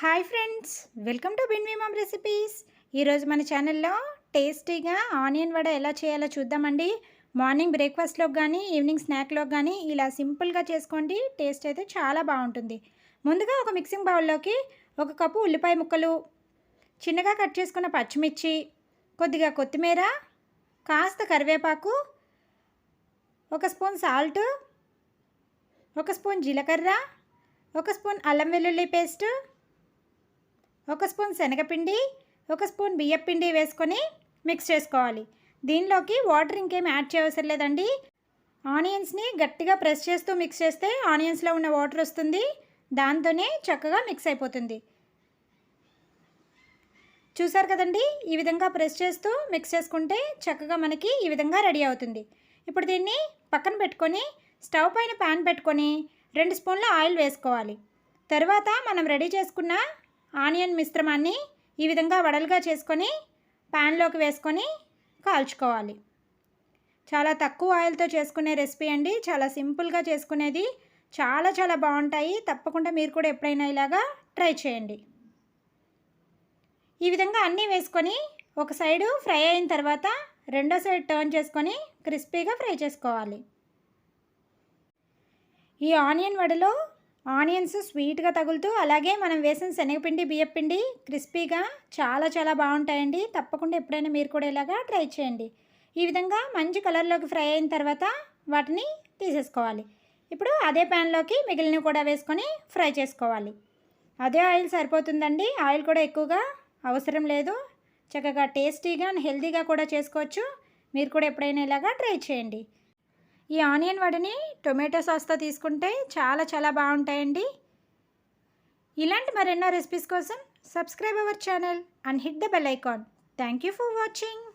Hi friends, welcome to బిన్వి mom recipes. ఈరోజు మన ఛానల్లో టేస్టీగా ఆనియన్ వడ ఎలా చేయాలో చూద్దామండి. మార్నింగ్ బ్రేక్ఫాస్ట్లోకి కానీ ఈవినింగ్ స్నాక్లోకి కానీ ఇలా సింపుల్గా చేసుకోండి. టేస్ట్ అయితే చాలా బాగుంటుంది. ముందుగా ఒక మిక్సింగ్ బౌల్లోకి 1 కప్పు ఉల్లిపాయ ముక్కలు, చిన్నగా కట్ చేసుకున్న పచ్చిమిర్చి, కొద్దిగా కొత్తిమీర, కాస్త కరివేపాకు, 1 స్పూన్ సాల్ట్, 1 స్పూన్ జీలకర్ర, 1 స్పూన్ అల్లం వెల్లుల్లి పేస్ట్, 1 స్పూన్ శనగపిండి, 1 స్పూన్ బియ్యపిండి వేసుకొని మిక్స్ చేసుకోవాలి. దీనిలోకి వాటర్ ఇంకేం యాడ్ చేయవసరం లేదండి. ఆనియన్స్ని గట్టిగా ప్రెస్ చేస్తూ మిక్స్ చేస్తే ఆనియన్స్లో ఉన్న వాటర్ వస్తుంది. దాంతోనే చక్కగా మిక్స్ అయిపోతుంది. చూసారు కదండి, ఈ విధంగా ప్రెస్ చేస్తూ మిక్స్ చేసుకుంటే చక్కగా మనకి ఈ విధంగా రెడీ అవుతుంది. ఇప్పుడు దీన్ని పక్కన పెట్టుకొని స్టవ్ పైన ప్యాన్ పెట్టుకొని 2 స్పూన్ల ఆయిల్ వేసుకోవాలి. తర్వాత మనం రెడీ చేసుకున్న ఆనియన్ మిశ్రమాన్ని ఈ విధంగా వడలుగా చేసుకొని ప్యాన్లోకి వేసుకొని కాల్చుకోవాలి. చాలా తక్కువ ఆయిల్తో చేసుకునే రెసిపీ అండి. చాలా సింపుల్గా చేసుకునేది. చాలా బాగుంటాయి. తప్పకుండా మీరు కూడా ఎప్పుడైనా ఇలాగా ట్రై చేయండి. ఈ విధంగా అన్నీ వేసుకొని ఒక సైడు ఫ్రై అయిన తర్వాత రెండో సైడ్ టర్న్ చేసుకొని క్రిస్పీగా ఫ్రై చేసుకోవాలి. ఈ ఆనియన్ వడలో ఆనియన్స్ స్వీట్గా తగులుతూ అలాగే మనం వేసిన శనగపిండి బియ్యపిండి క్రిస్పీగా చాలా బాగుంటాయండి. తప్పకుండా ఎప్పుడైనా మీరు కూడా ఇలాగా ట్రై చేయండి. ఈ విధంగా మంచి కలర్లోకి ఫ్రై అయిన తర్వాత వాటిని తీసేసుకోవాలి. ఇప్పుడు అదే ప్యాన్లోకి మిగిలినవి కూడా వేసుకొని ఫ్రై చేసుకోవాలి. అదే ఆయిల్ సరిపోతుందండి. ఆయిల్ కూడా ఎక్కువగా అవసరం లేదు. చక్కగా టేస్టీగా హెల్తీగా కూడా చేసుకోవచ్చు. మీరు కూడా ఎప్పుడైనా ఇలాగా ట్రై చేయండి. ఈ ఆనియన్ వడని టొమాటో సాస్తో తీసుకుంటే చాలా బాగుంటాయండి. ఇలాంటి మరెన్నో రెసిపీస్ కోసం subscribe our channel and hit the bell icon. Thank you for watching.